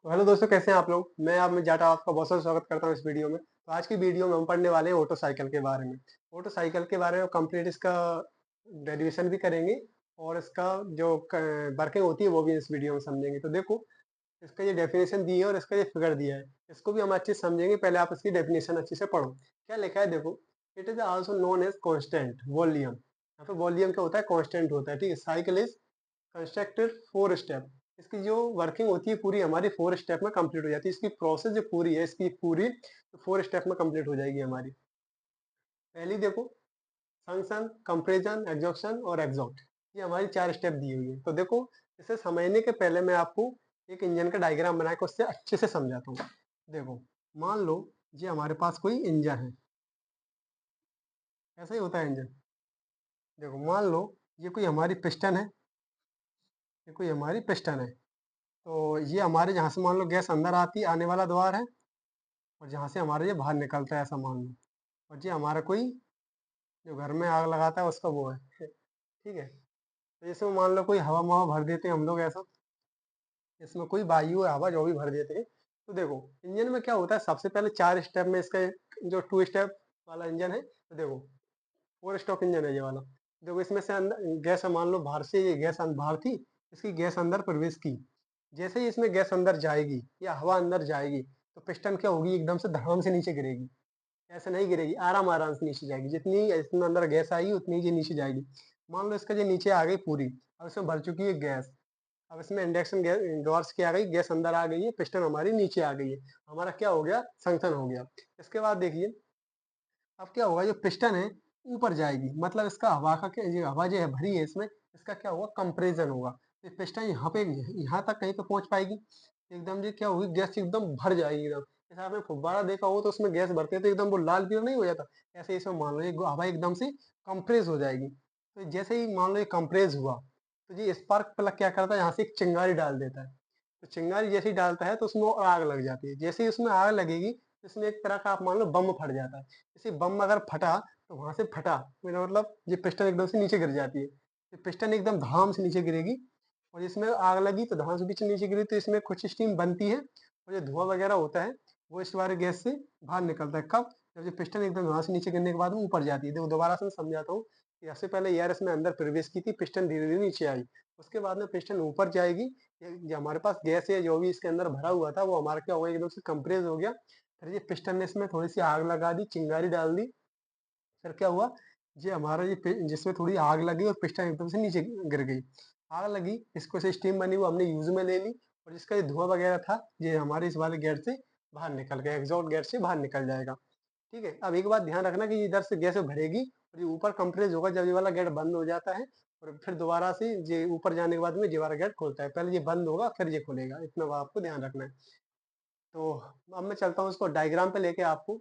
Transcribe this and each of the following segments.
तो हेलो दोस्तों, कैसे हैं आप लोग? मैं जाटा आपका बहुत-बहुत स्वागत करता हूँ इस वीडियो में। तो आज की वीडियो में हम पढ़ने वाले हैं मोटरसाइकिल के बारे में। मोटरसाइकिल के बारे में कंप्लीट इसका डेरिवेशन भी करेंगे और इसका जो क वर्किंग होती है वो भी इस वीडियो में समझेंगे। तो देखो, इसका ये डेफिनेशन दी है और इसका ये फिगर दिया है। इसको भी हम अच्छे से समझेंगे, पहले आप इसकी डेफिनेशन अच्छे से पढ़ो। क्या लिखा है देखो, it is also known as constant volume. यहाँ पे वॉल्यूम क्या होता है? कांस्टेंट होता है, ठीक है? Cycle is constructed 4 step. इसकी जो वर्किंग होती है पूरी हमारी 4 स्टेप में कंप्लीट हो जाती है। इसकी प्रोसेस जो पूरी है इसकी पूरी 4 स्टेप में कंप्लीट हो जाएगी हमारी। पहली देखो, फंक्शन, कंप्रेशन, एग्जॉशन और एग्जॉस्ट। ये हमारी 4 स्टेप दी हुई है। तो देखो, इसे समझने के पहले मैं आपको एक इंजन का डायग्राम बना के उससे अच्छे से समझाता हूँ। देखो, मान लो ये हमारे पास कोई इंजन है। ऐसा ही होता है इंजन। देखो, मान लो ये कोई हमारी पिस्टन है। ये कोई हमारी पिस्टन है। तो ये हमारे जहाँ से मान लो गैस अंदर आती आने वाला द्वार है और जहाँ से हमारा ये बाहर निकलता है, ऐसा मान लो। और ये हमारा कोई जो घर में आग लगाता है उसका वो है। ठीक है। तो इसमें मान लो कोई हवा मवा भर देते हैं हम लोग ऐसा। इसमें कोई वायु है, हवा जो भी भर देते हैं। तो देखो, इंजन में क्या होता है, सबसे पहले 4 स्टेप में इसका जो 2 स्टेप वाला इंजन है। तो देखो, 4 स्ट्रोक इंजन है ये वाला। देखो, इसमें से गैस मान लो बाहर से ये गैस बाहर थी। इसकी गैस अंदर प्रवेश की। जैसे ही इसमें गैस अंदर जाएगी या हवा अंदर जाएगी, तो पिस्टन क्या होगी, एकदम से धड़ाम से नीचे गिरेगी। ऐसे नहीं गिरेगी, आराम आराम से नीचे जाएगी। जितनी इसमें अंदर गैस आएगी उतनी ये नीचे जाएगी। मान लो इसका ये नीचे आ गई पूरी। अब इसमें भर चुकी है गैस। अब इसमें इंडक्शन गैस डोर्स की आ गई, गैस अंदर आ गई है, पिस्टन हमारी नीचे आ गई है। हमारा क्या हो गया, संक्शन हो गया। इसके बाद देखिए, अब क्या होगा, जो पिस्टन है ऊपर जाएगी, मतलब इसका हवा का क्या, ये हवा जो है भरी है इसमें, इसका क्या होगा, कंप्रेशन होगा। ये पिस्टन यहाँ पे, यहाँ तक कहीं पे पहुंच पाएगी। एकदम ये क्या होगी, गैस एकदम भर जाएगी एकदम। जैसे आपने फुब्बारा देखा हो तो उसमें गैस भरते हैं तो एकदम वो लाल पीला नहीं हो जाता। ऐसे इसमें मान लो ये हवा एकदम से कंप्रेस हो जाएगी। तो जैसे ही मान लो ये कंप्रेस हुआ, तो ये स्पार्क प्लग क्या करता है, यहाँ से एक चिंगारी डाल देता है। तो चिंगारी जैसे ही डालता है तो उसमें और आग लग जाती है। जैसे ही उसमें आग लगेगी, तो इसमें एक तरह का आप मान लो बम फट जाता है। जैसे बम अगर फटा, तो वहां से फटा, मेरा मतलब ये पिस्टन एकदम से नीचे गिर जाती है। ये पिस्टन एकदम धाम से नीचे गिरेगी। और इसमें आग लगी तो धाम से पीछे नीचे गिरी, तो इसमें कुछ स्टीम बनती है। और जो धुआं वगैरह होता है, वो इस वाले गैस से बाहर निकलता है। कब? जब ये पिस्टन एकदम वहां से नीचे गिरने के बाद वो ऊपर जाती है। देखो, दोबारा से मैं समझाता हूँ। कि सबसे पहले एयर इसमें अंदर प्रवेश की थी, पिस्टन धीरे धीरे नीचे आई। उसके बाद में पिस्टन ऊपर जाएगी। ये हमारे पास गैस है जो भी इसके अंदर भरा हुआ था, वो हमारा क्या हो गया, एकदम से कंप्रेस हो गया। फिर ये पिस्टन ने इसमें थोड़ी सी आग लगा दी, चिंगारी डाल दी। फिर क्या हुआ, ये हमारा जिसमें थोड़ी आग लगी और पिस्टन एकदम से नीचे गिर गई। आग लगी, इसको से स्टीम बनी, वो हमने यूज में ले ली। और जिसका ये धुआं वगैरह था, ये हमारे इस वाले गेट से बाहर निकल गया, एग्जॉस्ट गेट से बाहर निकल जाएगा। ठीक है। अब एक बात ध्यान रखना कि इधर से गैस भरेगी और ये ऊपर कंप्रेस होगा जब ये वाला गेट बंद हो जाता है। और फिर दोबारा से ये ऊपर जाने के बाद में ये वाला गेट खुलता है। पहले ये बंद होगा फिर ये खुलेगा, इतना बात आपको ध्यान रखना है। तो अब मैं चलता हूँ इसको डायग्राम पे लेके आपको।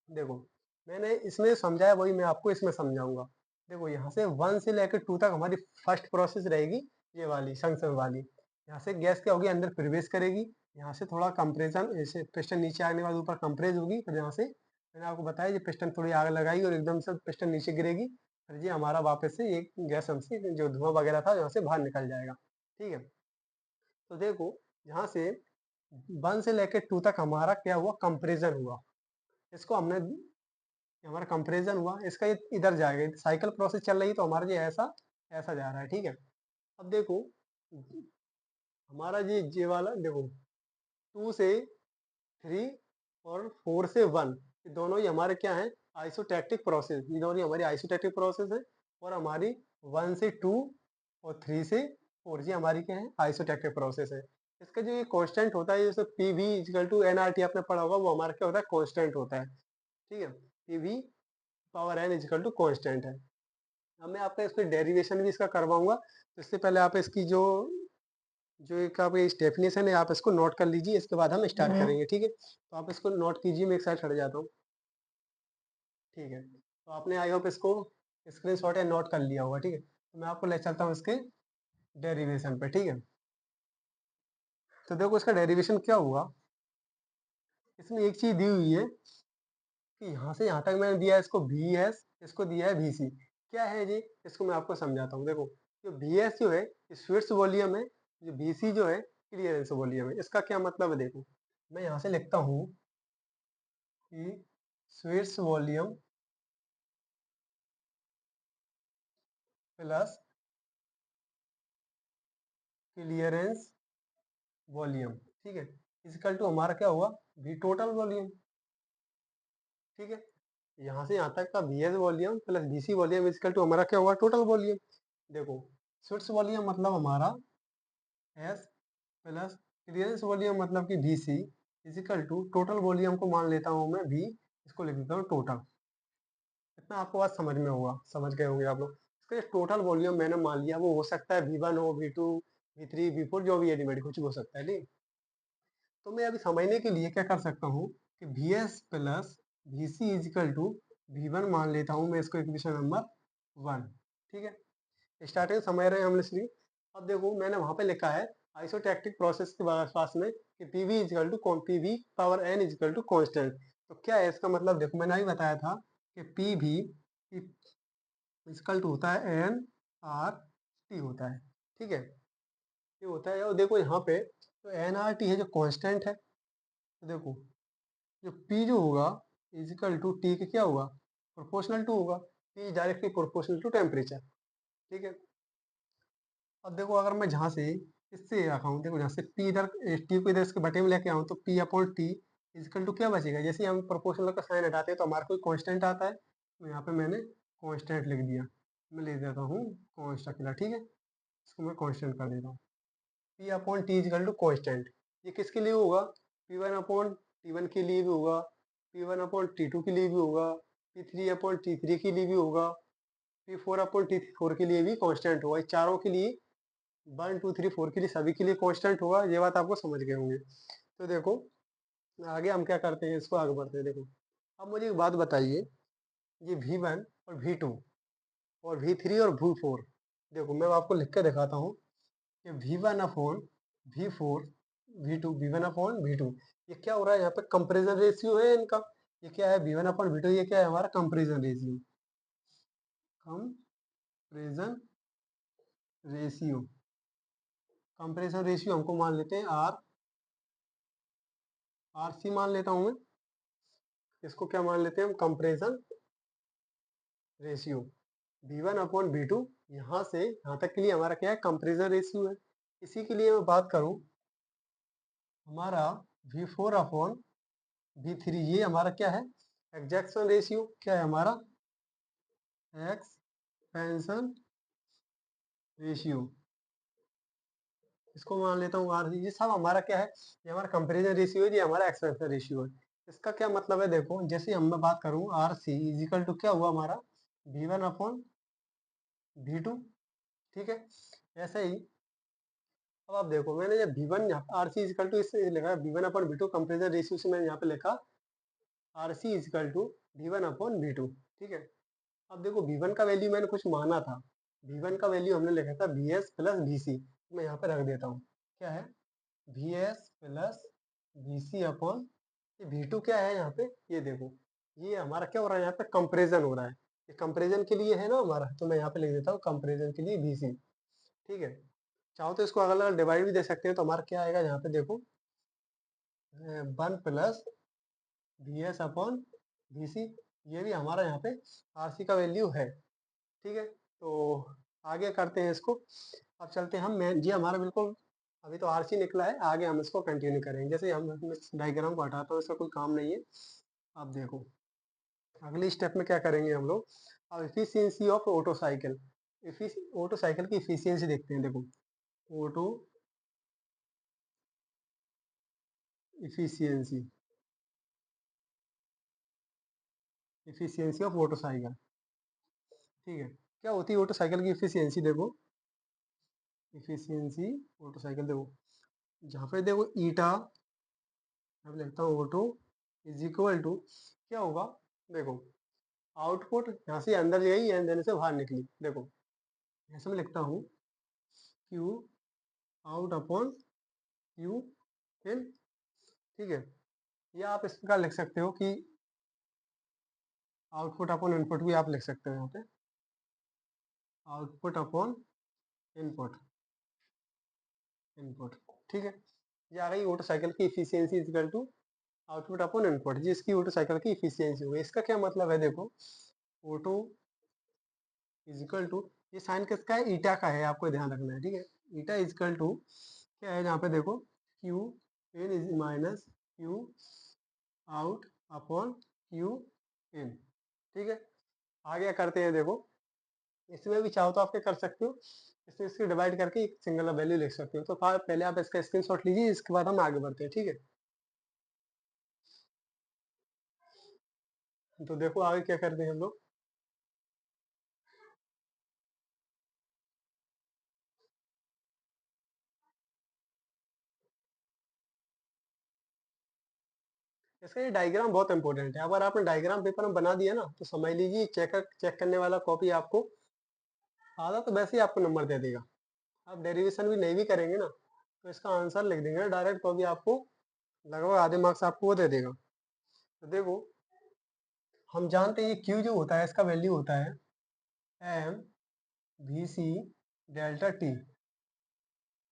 देखो, मैंने इसमें समझाया वही मैं आपको इसमें समझाऊंगा। देखो, यहाँ से 1 से लेकर 2 तक हमारी फर्स्ट प्रोसेस रहेगी, ये वाली संक्शन वाली। यहाँ से गैस क्या होगी, अंदर प्रवेश करेगी। यहाँ से थोड़ा कंप्रेशन, ऐसे पिस्टन नीचे आने के बाद ऊपर कंप्रेस होगी। फिर यहाँ से मैंने आपको बताया, ये पिस्टन थोड़ी आग लगाई और एकदम से पिस्टन नीचे गिरेगी। फिर ये हमारा वापस से एक गैस हमसे जो धुआं वगैरह था यहाँ से बाहर निकल जाएगा। ठीक है। तो देखो, यहाँ से 1 से लेकर 2 तक हमारा क्या हुआ, कंप्रेशन हुआ। इसको हमने, ये हमारा कंपैरिजन हुआ, इसका ये इधर जाएगा, साइकिल प्रोसेस चल रही है तो हमारा ये ऐसा ऐसा जा रहा है। ठीक है। अब देखो, हमारा ये वाला देखो, 2 से 3 और 4 से 1, ये दोनों ही हमारे क्या है, आइसोटैक्टिक प्रोसेस। ये दोनों ही हमारी आइसोटैक्टिक प्रोसेस है। और हमारी 1 से 2 और 3 से 4 ये हमारी क्या है, आइसोटैक्टिक प्रोसेस है। इसका जो ये कांस्टेंट होता है, जैसे P V equal to N R T आपने पढ़ा होगा, वो हमारा क्या होता है, कांस्टेंट होता है। ठीक है। P V power N equal to constant है। अब मैं आपका इसको डेरिवेशन भी इसका करवाऊंगा। तो इससे पहले आप इसकी जो जो एक आप इस डेफिनेशन है, आप इसको नोट कर लीजिए। इसके बाद हम स्टार्ट करेंगे। ठीक है। तो आप इसको नोट कीजिए, मैं एक साइड हट जाता हूँ। ठीक है। तो आपने आई होप इसको स्क्रीनशॉट या नोट कर लिया होगा। ठीक है। तो मैं आपको ले चलता हूँ इसके डेरिवेशन पे। ठीक है। तो देखो, इसका डेरिवेशन क्या हुआ, इसमें एक चीज दी हुई है कि यहाँ से यहाँ तक मैंने दिया है इसको वी एस, इसको दिया है वी सी। क्या है जी, इसको मैं आपको समझाता हूँ। देखो, जो वी एस जो है स्वीट्स वॉल्यूम है, जो वी सी जो है क्लियरेंस वॉल्यूम है। इसका क्या मतलब है देखो, मैं यहाँ से लिखता हूँ कि switch volume plus clearance volume, ठीक है, इजिकल टू हमारा क्या हुआ, वी टोटल वॉल्यूम, ठीक है। यहाँ से यहाँ तक का V S volume plus V C volume equal to हमारा क्या हुआ, टोटल वॉल्यूम। देखो स्विच वॉल्यूम मतलब हमारा एस प्लस क्लियरेंस वॉल्यूम मतलब कि V C equal to total volume को मान लेता हूँ मैं वी, इसको लिख देता हूँ टोटल। इतना आपको बात समझ में होगा, समझ गए होंगे आप लोग। इसका जो टोटल वॉल्यूम मैंने मान लिया वो हो सकता है V1 हो, V2, V3, V4, जो भी एलिमेंट कुछ भी हो सकता है, ठीक। तो मैं अभी समझने के लिए क्या कर सकता हूँ कि Vs plus Vc equal to V1 मान लेता हूँ मैं इसको इक्वेशन नंबर 1, ठीक है। स्टार्टिंग समझ रहे हैं हम इसलिए। अब देखो मैंने वहां पे लिखा है आइसोटैक्टिक प्रोसेस के पास में कि PV equal to PV power N equal to constant. तो क्या है इसका मतलब, देखो मैंने अभी बताया था कि पीवी इजिकल टू होता है एन आर टी होता है, ठीक है, ये होता है। और देखो यहाँ पे तो एन आर टी है जो कांस्टेंट है, तो देखो जो पी जो होगा इजिकल टू टी के क्या होगा, प्रोपोर्शनल टू होगा, P is directly proportional to temperature, ठीक है। अब देखो अगर मैं जहाँ से इससे रखा हूँ, देखो जहाँ से पी इधर टी को इधर इसके बटे में लेके आऊँ तो P upon T equal to क्या बचेगा, जैसे ही हम प्रोपोर्शनल का साइन हटाते हैं तो हमारा कोई कांस्टेंट आता है, तो यहाँ पे मैंने कांस्टेंट लिख दिया, मैं लिख देता हूँ कॉन्स्ट अकेला, ठीक है, इसको मैं कांस्टेंट कर देता हूँ। P upon T equal to constant, ये किसके लिए होगा, P one upon T one के लिए भी होगा, P one upon T two के लिए भी होगा, P three upon T three के लिए भी होगा, P four upon T four के लिए भी कांस्टेंट होगा। ये चारों के लिए 1 2 3 4 के लिए सभी के लिए कांस्टेंट होगा, ये बात आपको समझ गए होंगे। तो देखो आगे हम क्या करते हैं, इसको आगे बढ़ते हैं। देखो अब मुझे एक बात बताइए, ये V1 और V2 और V3 और V4, देखो मैं आपको लिख के दिखाता हूँ कि V1 upon V4 V2 V1 upon V2, ये क्या हो रहा है, यहाँ पे कंपेरिजन रेशियो है इनका। ये क्या है V1 अपॉन V2, ये क्या है हमारा comparison ratio, comparison ratio, comparison ratio हमको मान लेते हैं आर सी मान लेता हूँ मैं, इसको क्या मान लेते हैं हम, comparison ratio V1 upon V2, यहाँ से यहाँ तक के लिए हमारा क्या है, कंपेरिजन रेशियो है। इसी के लिए मैं बात करूँ, हमारा V4 अपॉन V3, ये हमारा क्या है, एक्जेक्शन रेशियो, क्या है हमारा, एक्सपेंशन रेशियो, इसको मान लेता हूँ आर, ये सब हमारा क्या है, ये हमारा कंपेरिजन रेशियो है, ये हमारा एक्सपेंशन रेशियो है। इसका क्या मतलब है, देखो जैसे हम मैं बात करूँ आर सी इजिकल टू क्या हुआ हमारा, V1 अपॉन V2, ठीक है। ऐसे ही अब आप देखो मैंने जब V1 are C equal to इससे लिखा V1 upon V2 comparison ratio से मैंने यहाँ पे लिखा R C equal to V1 upon V2, ठीक है। अब देखो V1 का वैल्यू मैंने कुछ माना था, V1 का वैल्यू हमने लिखा था Vs प्लस Vc, मैं यहाँ पे रख देता हूँ, क्या है Vs प्लस Vc अपॉन ये V2 क्या है यहाँ पे, ये देखो ये हमारा क्या हो रहा है, यहाँ पे कंपेरिजन हो रहा है, ये कंपेरिजन के लिए है ना हमारा, तो मैं यहाँ पे लिख देता हूँ कंपेरिजन के लिए Vc, ठीक है। चाहो तो इसको अलग अलग डिवाइड भी दे सकते हैं, तो हमारा क्या आएगा यहाँ पे देखो 1 plus V S upon V C, ये भी हमारा यहाँ पे आर सी का वैल्यू है, ठीक है। तो आगे करते हैं इसको, अब चलते हैं हम मेन, ये हमारा बिल्कुल अभी तो आर सी निकला है, आगे हम इसको कंटिन्यू करेंगे। जैसे हम डायग्राम को हटाता हूँ, इसका कोई काम नहीं है। अब देखो अगले स्टेप में क्या करेंगे हम लोग, अब efficiency of auto cycle, auto cycle की इफिशियंसी देखते हैं। देखो auto efficiency, efficiency of auto cycle, ठीक है। क्या होती है ऑटो साइकिल की इफिशियंसी, देखो इफिशियंसी ऑटो साइकिल, देखो जहाँ पे देखो ईटा, मैं लिखता हूँ ऑटो इज इक्वल टू क्या होगा, देखो आउटपुट यहाँ से अंदर गई एंड देने से बाहर निकली, देखो ऐसे मैं लिखता हूँ Q out upon Q in, ठीक है। या आप इस प्रकार लिख सकते हो कि आउटपुट अपॉन इनपुट भी आप लिख सकते हो यहाँ पे, आउटपुट अपॉन इनपुट, इनपुट, ठीक है। ये आ गई ऑटो साइकिल की efficiency equal to output upon input, जी इसकी ऑटो साइकिल की इफिशियंसी हो गई। इसका क्या मतलब है देखो, ऑटो इजिकल टू, ये साइन किसका है, ईटा का है, आपको ध्यान रखना है, ठीक है। ईटा इजिकल टू क्या है, यहाँ पे देखो Q in is minus Q out upon Q in, ठीक है। आगे करते हैं देखो, इसमें भी चाहो तो आप क्या कर सकते हो, इसमें इसकी डिवाइड करके एक सिंगल वैल्यू लिख सकते हो। तो पहले आप इसका स्क्रीनशॉट लीजिए, इसके बाद हम आगे बढ़ते हैं, ठीक है। तो देखो आगे क्या करते हैं हम लोग, इसका ये डायग्राम बहुत इंपॉर्टेंट है। अगर आपने डायग्राम पेपर में बना दिया ना, तो समझ लीजिए चेक करने वाला कॉपी आपको आधा तो वैसे ही आपको नंबर दे देगा। आप डेरिवेशन भी नहीं भी करेंगे ना, तो इसका आंसर लिख देंगे ना डायरेक्ट, तो भी आपको लगभग आधे मार्क्स आपको वो दे देगा। तो देखो, हम जानते हैं ये क्यू जो होता है इसका वैल्यू होता है M V C delta T,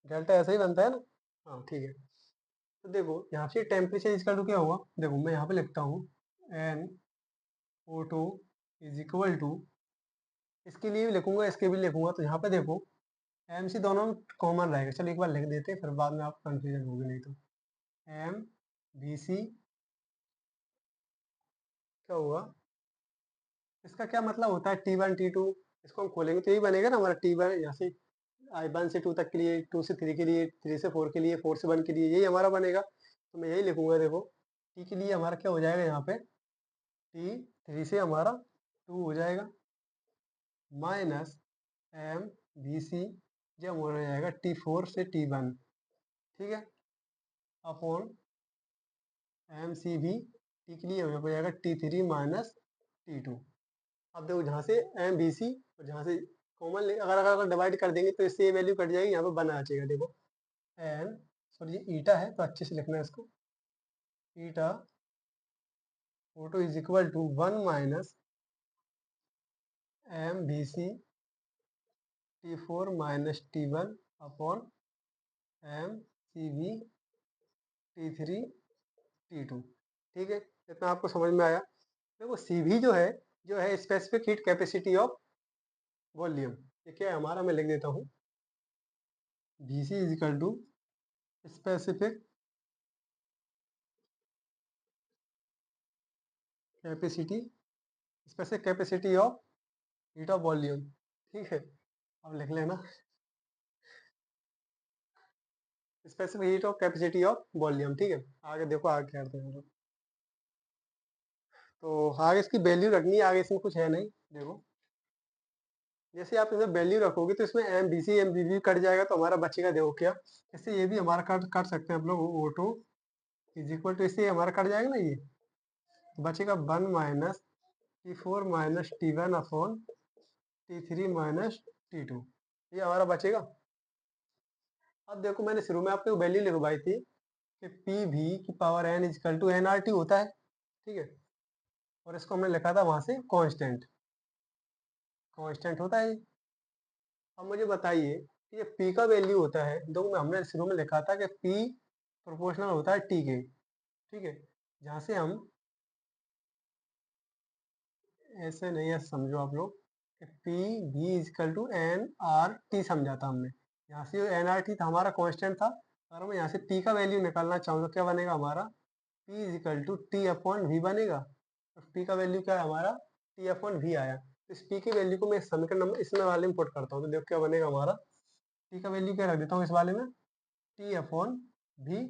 delta ऐसा ही बनता है ना, हाँ ठीक है। तो देखो यहाँ से टेम्परेचर इसका तो क्या हुआ, देखो मैं यहाँ पे लिखता हूँ N O two is equal to, इसके लिए भी लिखूंगा इसके भी लिखूंगा, तो यहाँ पे देखो एम सी दोनों में कॉमन रहेगा। चलो एक बार लिख देते हैं, फिर बाद में आप कंफ्यूजन होगी नहीं तो। एम बी सी क्या हुआ, इसका क्या मतलब होता है टी वन टी टू, इसको हम खोलेंगे तो यही बनेगा ना हमारा टी वन, यहाँ से आई वन से टू तक के लिए, टू से थ्री के लिए, थ्री से फोर के लिए, फोर से वन के लिए, यही हमारा बनेगा। तो मैं यही लिखूंगा देखो, टी के लिए हमारा क्या हो जाएगा यहाँ पे, टी थ्री से हमारा टू हो जाएगा माइनस एम बी सी, जब हो जाएगा टी फोर से टी वन, ठीक है, अपॉन एम सी भी टी के लिए हो जाएगा T three minus T two. अब देखो जहाँ से एम बी सी और जहाँ से कॉमन अगर अगर डिवाइड कर देंगे तो इससे ये वैल्यू कट जाएगी, यहाँ पे बना आ जाएगा देखो एन, सॉरी ये ईटा है तो अच्छे से लिखना है इसको, eta Otto is equal to one minus M B C T four minus T one upon M C B T three T two, ठीक है। इतना आपको समझ में आया। देखो सी भी जो है specific heat capacity of volume, ये क्या है हमारा, मैं लिख देता हूँ B C is equal to specific capacity, specific capacity of heat of volume, ठीक है। अब लिख लेना specific heat of capacity of volume, ठीक है। आगे देखो आगे क्या करते हैं हम लोग। तो आगे इसकी वैल्यू रखनी है, आगे इसमें कुछ है नहीं। देखो जैसे आप इसमें वैल्यू रखोगे तो इसमें M B C M B B cut जाएगा, तो हमारा बचेगा देखो क्या, इससे ये भी हमारा कट सकते हैं हम लोग, O two is equal to, इससे हमारा कट जाएगा ना ये, तो बचेगा one minus T four minus T one upon T three minus T two, ये हमारा बचेगा। अब देखो मैंने शुरू में आपको वैल्यू लिखवाई थी कि पी वी की power N equal to N R T होता है, ठीक है। और इसको हमने लिखा था वहां से कांस्टेंट, कांस्टेंट होता है। अब मुझे बताइए कि ये पी का वैल्यू होता है, देखो हमने शुरू में लिखा था कि पी प्रोपोर्शनल होता है टी के, ठीक है। जहाँ से हम ऐसे नहीं, ऐसे समझो आप लोग कि P V equal to N R T समझा था हमने, यहाँ से एन आर टी था हमारा कांस्टेंट था। अगर मैं यहाँ से पी का वैल्यू निकालना चाहूँ तो क्या बनेगा हमारा, P equal to T upon V बनेगा। तो पी का वैल्यू क्या है हमारा, टी अपॉन वी आया। तो इस पी की वैल्यू को मैं समीकरण नंबर इसमें वाले में पुट करता हूँ, तो देखो क्या बनेगा हमारा, टी का वैल्यू क्या रख देता हूँ इस वाले में, टी अपॉन वी,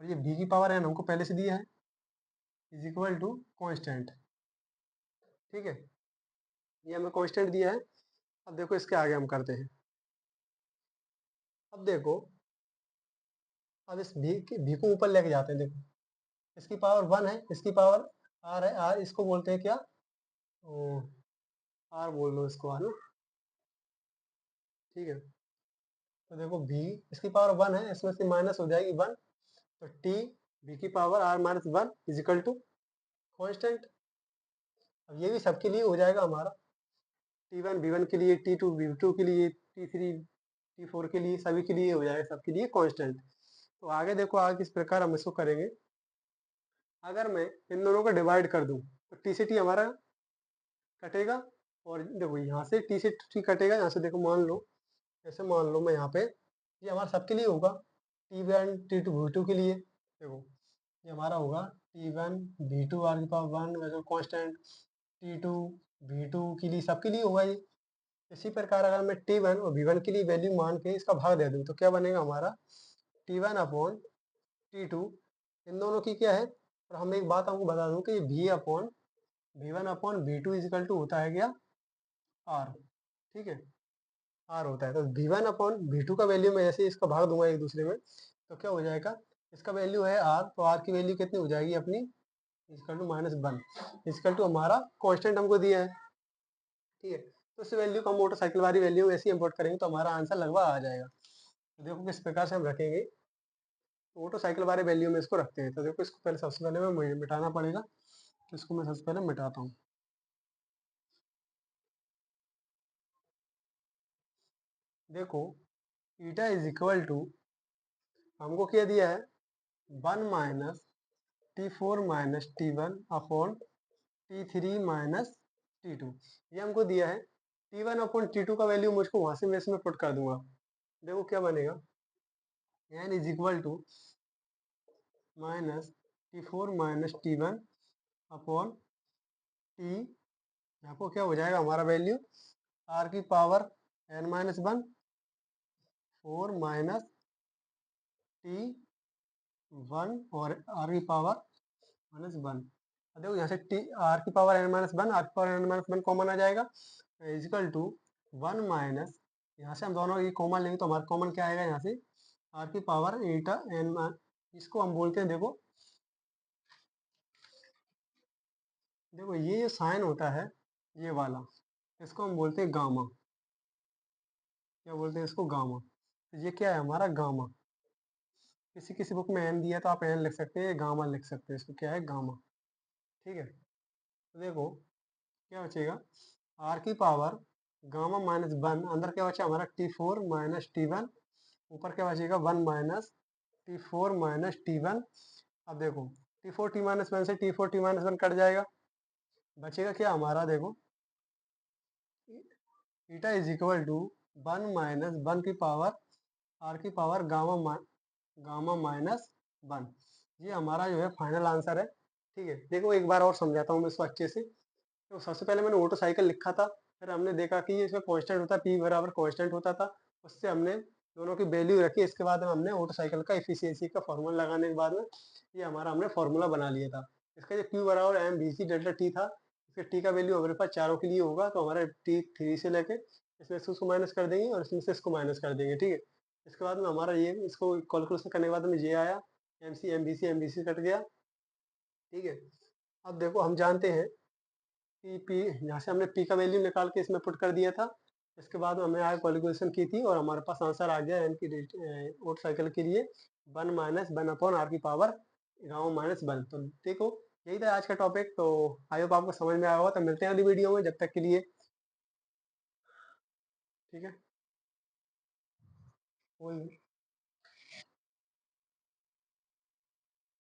और ये वी की पावर एन हमको पहले से दिया है, इज इक्वल टू कॉन्स्टेंट, ठीक है। ये हमें कॉन्स्टेंट दिया है। अब देखो इसके आगे हम करते हैं। अब देखो, अब इस भी को ऊपर लेके जाते हैं, देखो इसकी पावर वन है, इसकी पावर आर है, आर इसको बोलते हैं क्या, ओ, आर बोल लो इसको, आर ना, ठीक है। तो देखो भी इसकी पावर वन है, इसमें से माइनस हो जाएगी वन, तो टी बी की power R minus one equal to constant. अब ये भी सबके लिए हो जाएगा हमारा, टी वन बी वन के लिए, टी टू बी टू के लिए, टी थ्री टी फोर के लिए, सभी के लिए हो जाएगा, सबके लिए कांस्टेंट। तो आगे देखो आगे किस प्रकार हम इसको करेंगे। अगर मैं इन दोनों को डिवाइड कर दूं तो टी से टी हमारा कटेगा, और देखो यहाँ से टी से टी कटेगा, यहाँ से देखो मान लो, जैसे मान लो मैं यहाँ पे, ये हमारा सबके लिए होगा, T1 T2 V2 के लिए, देखो ये हमारा होगा T1 V2 आर की पावर 1 वैसे कांस्टेंट, T2 V2 के लिए सबके लिए होगा ये। इसी प्रकार अगर मैं T1 और V1 के लिए वैल्यू मान के इसका भाग दे दूं तो क्या बनेगा हमारा, T1 अपॉन T2, इन दोनों की क्या है, और हम एक बात आपको बता दूं कि V upon V1 upon V2 equal to होता है क्या, R, ठीक है, R होता है। तो V1 अपॉन V2 का वैल्यू मैं जैसे इसका भाग दूंगा एक दूसरे में तो क्या हो जाएगा, इसका वैल्यू है R, तो R की वैल्यू कितनी हो जाएगी अपनी, इजिकल टू -1, इजिकल टू हमारा कांस्टेंट हमको दिया है, ठीक है। तो इस वैल्यू को हम मोटरसाइकिल वाली वैल्यू ऐसे इंपोर्ट करेंगे तो हमारा आंसर लगभग आ जाएगा। तो देखो किस प्रकार से हम रखेंगे, तो मोटरसाइकिल वाले वैल्यू में इसको रखते हैं। तो देखो इसको पहले सबसे पहले मैं मिटाना पड़ेगा, तो इसको मैं सबसे पहले मिटाता हूँ। देखो ईटा इज इक्वल टू, हमको क्या दिया है, 1 minus T4 minus T1 upon T3 minus T2, ये हमको दिया है। T1 अपॉन T2 का वैल्यू मुझको वहां से मैं इसमें पुट कर दूंगा, देखो क्या बनेगा, n is equal to minus T4 minus T1 upon T, यहाँ को क्या हो जाएगा हमारा वैल्यू, r की पावर n-1 4 माइनस T1 और r की पावर -1। देखो यहाँ से टी आर की पावर n-1, आर की पावर n-1 कॉमन आ जाएगा, इजिकल टू 1 माइनस, यहाँ से हम दोनों ये कॉमन लेंगे तो हमारा कॉमन क्या आएगा, यहाँ से आर की पावर ईटा एन, इसको हम बोलते हैं, देखो देखो ये जो साइन होता है ये वाला, इसको हम बोलते हैं गामा, क्या बोलते हैं इसको, गामा। तो ये क्या है हमारा गामा, किसी किसी बुक में एन दिया तो आप एन लिख सकते हैं, गामा लिख सकते हैं, इसको क्या है गामा, ठीक है। तो देखो क्या बचेगा, आर की पावर गामा -1, अंदर क्या बचा हमारा T4 माइनस T1, ऊपर क्या बचेगा 1 माइनस T4 माइनस T1। अब देखो T4 T-1 से T4 T-1 कट जाएगा, बचेगा क्या हमारा, देखो eta is equal to 1 minus 1 की पावर आर की पावर गामा -1, ये हमारा जो है फाइनल आंसर है, ठीक है। देखो एक बार और समझाता हूँ मैं इसको अच्छे से। तो सबसे पहले मैंने ऑटो साइकिल लिखा था, फिर हमने देखा कि ये इसमें कांस्टेंट होता है, पी बराबर कांस्टेंट होता था, उससे हमने दोनों की वैल्यू रखी, इसके बाद में हमने ऑटो साइकिल का एफिशिएंसी का फॉर्मूला लगाने के बाद में ये हमारा हमने फॉर्मूला बना लिया था। इसका जो क्यू बराबर M B C delta T था, इसके टी का वैल्यू हमारे पास चारों के लिए होगा, तो हमारे T3 से लेके इसमें से उसको माइनस कर देंगे और इसमें से इसको माइनस कर देंगे, ठीक है। इसके बाद में हमारा ये इसको कैलकुलेशन करने के बाद में ये आया, एम बी सी कट गया, ठीक है। अब देखो हम जानते हैं कि पी, यहाँ से हमने पी का वैल्यू निकाल के इसमें पुट कर दिया था, इसके बाद हमने आगे कैलकुलेशन की थी और हमारे पास आंसर आ गया एन की ओट साइकिल के लिए 1 माइनस 1 अपॉन आर की पावर गाँव -1। तो देखो यही था आज का टॉपिक, तो आई होप आपको समझ में आया होगा। तो मिलते हैं अगली वीडियो में, जब तक के लिए ठीक है। कोई